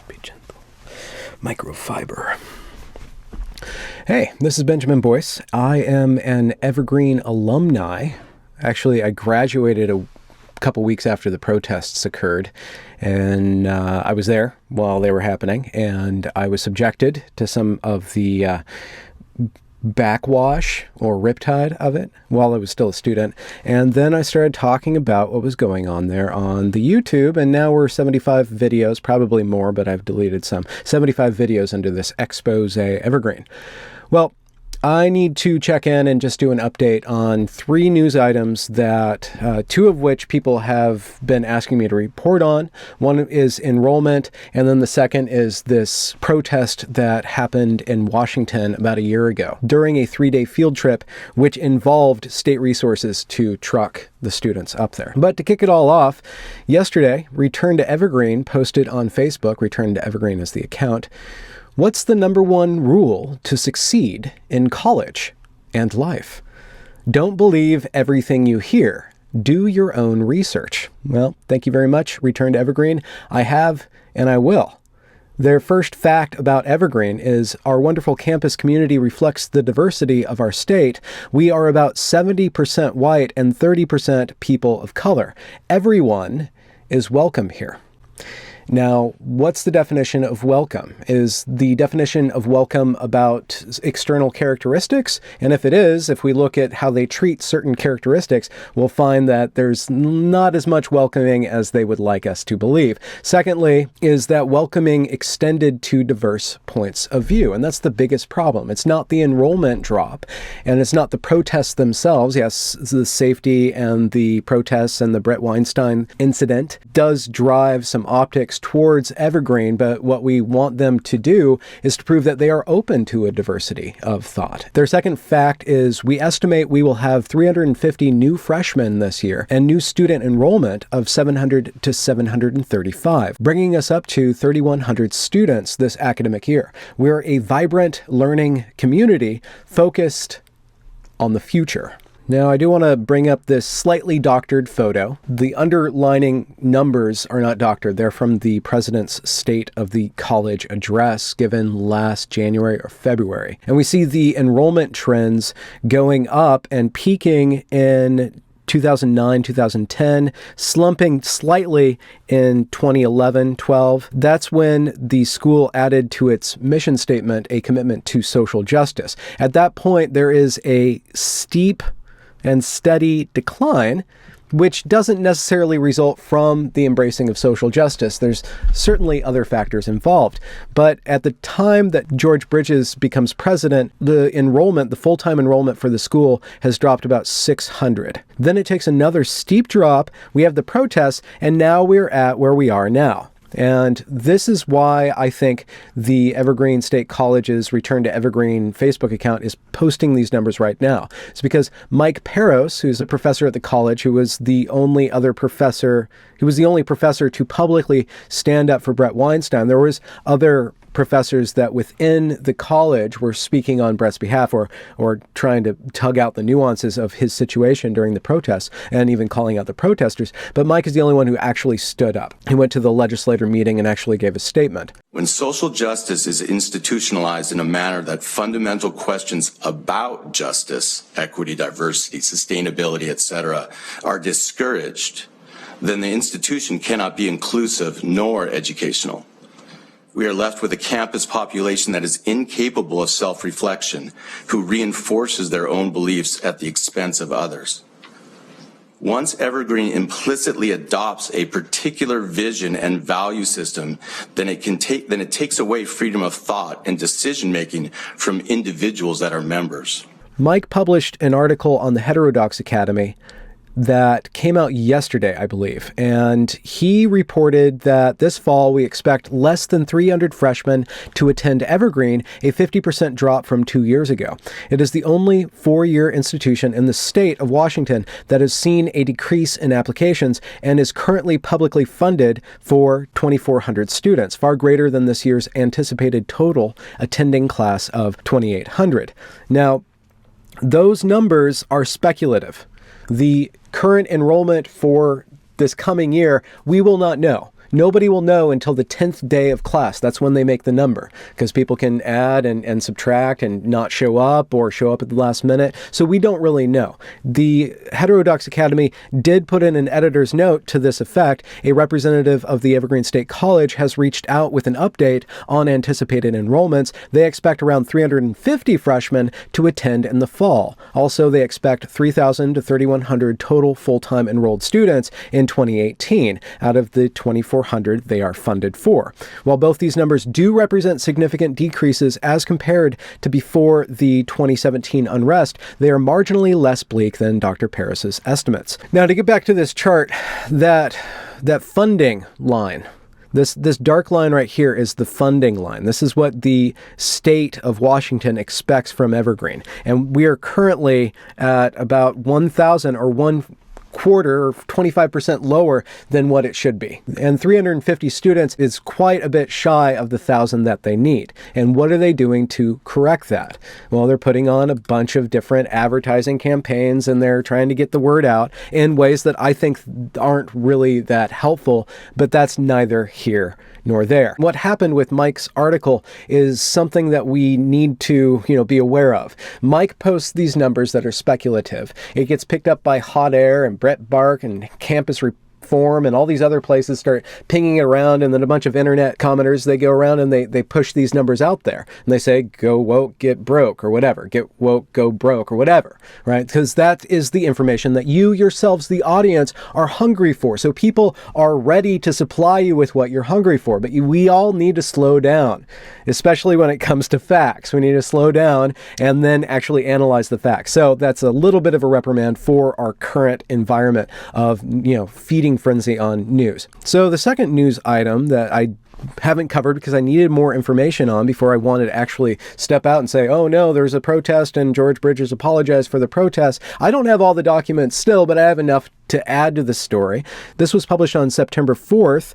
Be gentle. Microfiber. Hey, this is Benjamin Boyce. I am an Evergreen alumni. Actually, I graduated a couple weeks after the protests occurred, and I was there while they were happening, and I was subjected to some of the backwash or riptide of it while I was still a student. And then I started talking about what was going on there on the YouTube, and now we're 75 videos, probably more, but I've deleted some, 75 videos under this expose Evergreen. Well, I need to check in and just do an update on 3 news items that 2 of which people have been asking me to report on. One is enrollment, and then the second is this protest that happened in Washington about a year ago during a 3-day field trip, which involved state resources to truck the students up there. But to kick it all off, yesterday, Return to Evergreen posted on Facebook, Return to Evergreen is the account, what's the number 1 rule to succeed in college and life? Don't believe everything you hear. Do your own research. Well, thank you very much, Return to Evergreen. I have, and I will. Their first fact about Evergreen is our wonderful campus community reflects the diversity of our state. We are about 70% white and 30% people of color. Everyone is welcome here. Now, what's the definition of welcome? Is the definition of welcome about external characteristics? And if it is, if we look at how they treat certain characteristics, we'll find that there's not as much welcoming as they would like us to believe. Secondly, is that welcoming extended to diverse points of view? And that's the biggest problem. It's not the enrollment drop, and it's not the protests themselves. Yes, the safety and the protests and the Brett Weinstein incident does drive some optics towards Evergreen, but what we want them to do is to prove that they are open to a diversity of thought. Their second fact is we estimate we will have 350 new freshmen this year and new student enrollment of 700 to 735, bringing us up to 3,100 students this academic year. We're a vibrant learning community focused on the future. Now, I do want to bring up this slightly doctored photo. The underlining numbers are not doctored. They're from the president's State of the College address given last January or February. And we see the enrollment trends going up and peaking in 2009, 2010, slumping slightly in 2011-12. That's when the school added to its mission statement a commitment to social justice. At that point, there is a steep and steady decline, which doesn't necessarily result from the embracing of social justice. There's certainly other factors involved. But at the time that George Bridges becomes president, the enrollment, the full-time enrollment for the school has dropped about 600. Then it takes another steep drop. We have the protests, and now we're at where we are now. And this is why I think the Evergreen State College's Return to Evergreen Facebook account is posting these numbers right now. It's because Mike Peros, who's a professor at the college, who was the only professor to publicly stand up for Brett Weinstein. There was other professors that within the college were speaking on Brett's behalf or trying to tug out the nuances of his situation during the protests and even calling out the protesters. But Mike is the only one who actually stood up. He went to the legislature meeting and actually gave a statement. When social justice is institutionalized in a manner that fundamental questions about justice, equity, diversity, sustainability, etc., are discouraged, then the institution cannot be inclusive nor educational. We are left with a campus population that is incapable of self-reflection, who reinforces their own beliefs at the expense of others. Once Evergreen implicitly adopts a particular vision and value system, then it takes away freedom of thought and decision-making from individuals that are members. Mike published an article on the Heterodox Academy that came out yesterday, I believe, and he reported that this fall we expect less than 300 freshmen to attend Evergreen, a 50% drop from 2 years ago. It is the only 4-year institution in the state of Washington that has seen a decrease in applications and is currently publicly funded for 2,400 students, far greater than this year's anticipated total attending class of 2,800. Now, those numbers are speculative. The current enrollment for this coming year, we will not know. Nobody will know until the 10th day of class. That's when they make the number, because people can add and subtract and not show up or show up at the last minute. So we don't really know. The Heterodox Academy did put in an editor's note to this effect. A representative of the Evergreen State College has reached out with an update on anticipated enrollments. They expect around 350 freshmen to attend in the fall. Also, they expect 3,000 to 3,100 total full-time enrolled students in 2018 out of the 2,400 they are funded for. While both these numbers do represent significant decreases as compared to before the 2017 unrest, they are marginally less bleak than Dr. Paris's estimates. Now, to get back to this chart, that funding line, this dark line right here is the funding line. This is what the state of Washington expects from Evergreen. And we are currently at about 1,000 or 1/4 or 25% lower than what it should be. And 350 students is quite a bit shy of the 1,000 that they need. And what are they doing to correct that? Well, they're putting on a bunch of different advertising campaigns, and they're trying to get the word out in ways that I think aren't really that helpful, but that's neither here nor there. What happened with Mike's article is something that we need to, be aware of. Mike posts these numbers that are speculative. It gets picked up by Hot Air and Brett Bark and Campus Forum and all these other places start pinging it around, and then a bunch of internet commenters, they go around and they push these numbers out there, and they say, go woke, get broke, or whatever, get woke, go broke, or whatever, right? Because that is the information that you yourselves, the audience, are hungry for. So people are ready to supply you with what you're hungry for, but we all need to slow down, especially when it comes to facts. We need to slow down and then actually analyze the facts. So that's a little bit of a reprimand for our current environment of, feeding frenzy on news. So the second news item that I haven't covered because I needed more information on before I wanted to actually step out and say, oh no, there's a protest and George Bridges apologized for the protest. I don't have all the documents still, but I have enough to add to the story. This was published on September 4th.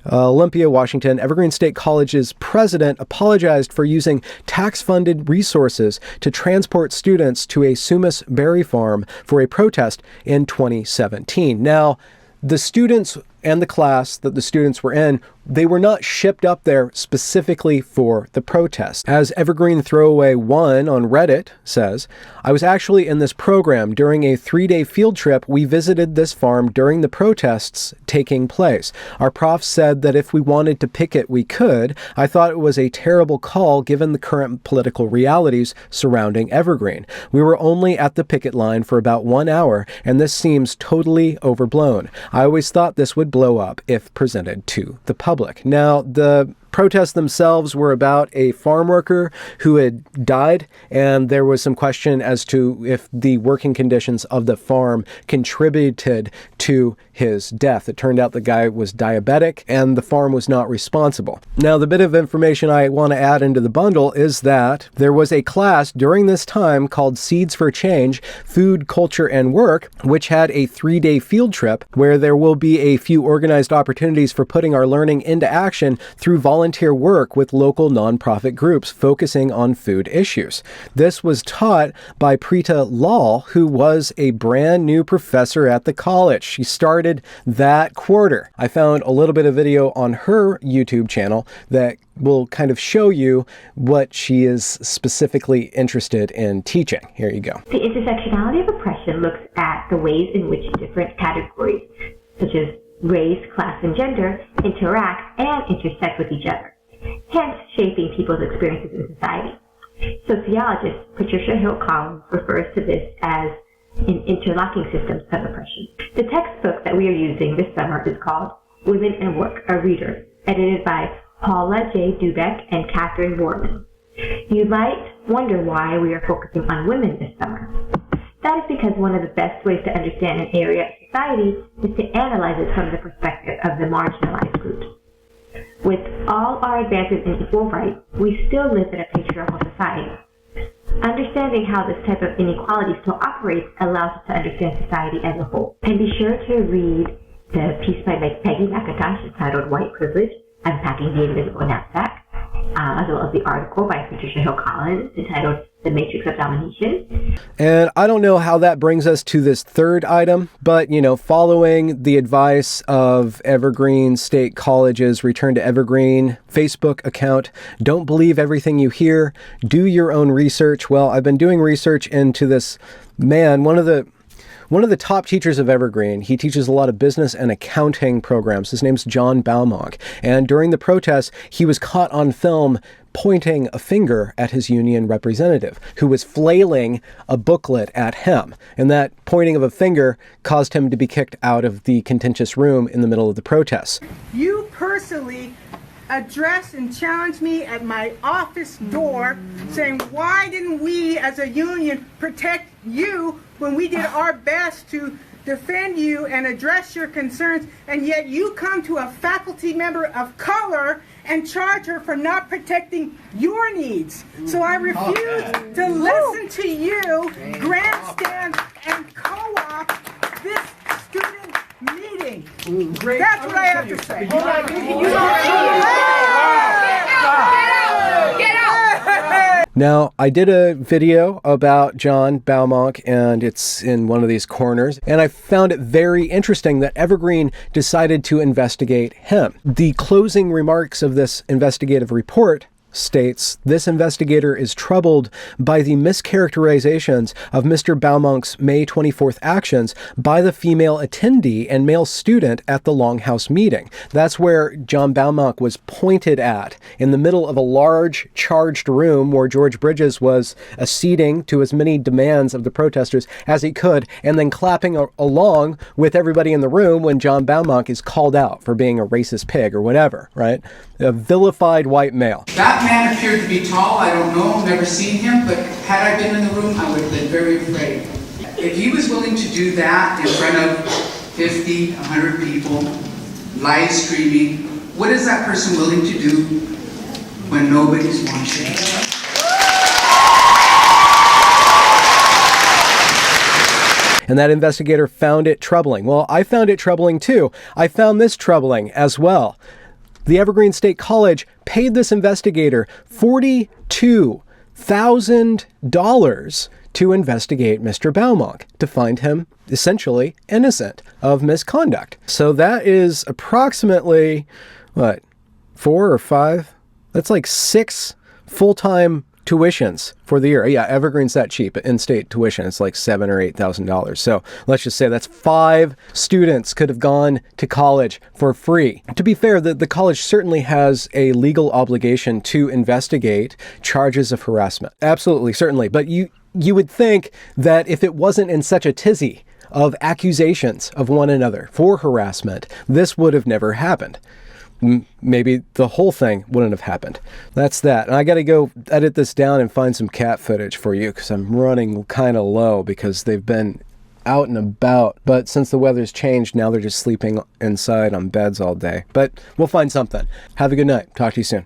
Olympia, Washington. Evergreen State College's president apologized for using tax-funded resources to transport students to a Sumas berry farm for a protest in 2017. Now, the students and the class that the students were in, they were not shipped up there specifically for the protest. As Evergreen Throwaway 1 on Reddit says, I was actually in this program during a 3-day field trip. We visited this farm during the protests taking place. Our prof said that if we wanted to picket, we could. I thought it was a terrible call given the current political realities surrounding Evergreen. We were only at the picket line for about 1 hour, and this seems totally overblown. I always thought this would blow up if presented to the public. Now, the protests themselves were about a farm worker who had died, and there was some question as to if the working conditions of the farm contributed to his death. It turned out the guy was diabetic, and the farm was not responsible. Now, the bit of information I want to add into the bundle is that there was a class during this time called Seeds for Change, Food, Culture, and Work, which had a 3-day field trip where there will be a few organized opportunities for putting our learning into action through volunteer work with local nonprofit groups focusing on food issues. This was taught by Preeta Lal, who was a brand new professor at the college. She started that quarter. I found a little bit of video on her YouTube channel that will kind of show you what she is specifically interested in teaching. Here you go. The intersectionality of oppression looks at the ways in which different categories, such as race, class, and gender, interact and intersect with each other, hence shaping people's experiences in society. Sociologist Patricia Hill Collins refers to this as an interlocking systems of oppression. The textbook that we are using this summer is called Women and Work, a Reader, edited by Paula J. Dubeck and Catherine Warman. You might wonder why we are focusing on women this summer. That is because one of the best ways to understand an area of society is to analyze it from the perspective of the marginalized groups. With all our advances in equal rights, we still live in a patriarchal society. Understanding how this type of inequality still operates allows us to understand society as a whole. And be sure to read the piece by Peggy McIntosh entitled White Privilege, Unpacking the Invisible Knapsack. as well as the article by Patricia Hill Collins entitled The Matrix of Domination. And I don't know how that brings us to this third item, but, following the advice of Evergreen State College's Return to Evergreen Facebook account, don't believe everything you hear, do your own research. Well, I've been doing research into this man, one of the top teachers of Evergreen. He teaches a lot of business and accounting programs. His name's John Baumonk. And during the protests, he was caught on film pointing a finger at his union representative, who was flailing a booklet at him. And that pointing of a finger caused him to be kicked out of the contentious room in the middle of the protests. You personally addressed and challenged me at my office door saying, why didn't we as a union protect you when we did our best to defend you and address your concerns, and yet you come to a faculty member of color and charge her for not protecting your needs. So I refuse to listen to you grandstand and co-opt this student meeting. That's what I have to say. Get out! Now, I did a video about John Baumonk, and it's in one of these corners, and I found it very interesting that Evergreen decided to investigate him. The closing remarks of this investigative report states, this investigator is troubled by the mischaracterizations of Mr. Baumonk's May 24th actions by the female attendee and male student at the Longhouse meeting. That's where John Baumonk was pointed at in the middle of a large charged room where George Bridges was acceding to as many demands of the protesters as he could, and then clapping along with everybody in the room when John Baumonk is called out for being a racist pig or whatever, right? A vilified white male. That man appeared to be tall. I don't know, never seen him, but had I been in the room, I would have been very afraid. If he was willing to do that in front of 50, 100 people, live streaming, what is that person willing to do when nobody's watching? And that investigator found it troubling. Well, I found it troubling too. I found this troubling as well. The Evergreen State College paid this investigator $42,000 to investigate Mr. Baumonk, to find him essentially innocent of misconduct. So that is approximately, 4 or 5? That's like 6 full-time tuitions for the year. Yeah, Evergreen's that cheap. In-state tuition, it's like $7,000 or $8,000. So let's just say that's 5 students could have gone to college for free. To be fair, the college certainly has a legal obligation to investigate charges of harassment. Absolutely, certainly. But you would think that if it wasn't in such a tizzy of accusations of one another for harassment, this would have never happened. Maybe the whole thing wouldn't have happened. That's that. And I got to go edit this down and find some cat footage for you because I'm running kind of low because they've been out and about. But since the weather's changed, now they're just sleeping inside on beds all day. But we'll find something. Have a good night. Talk to you soon.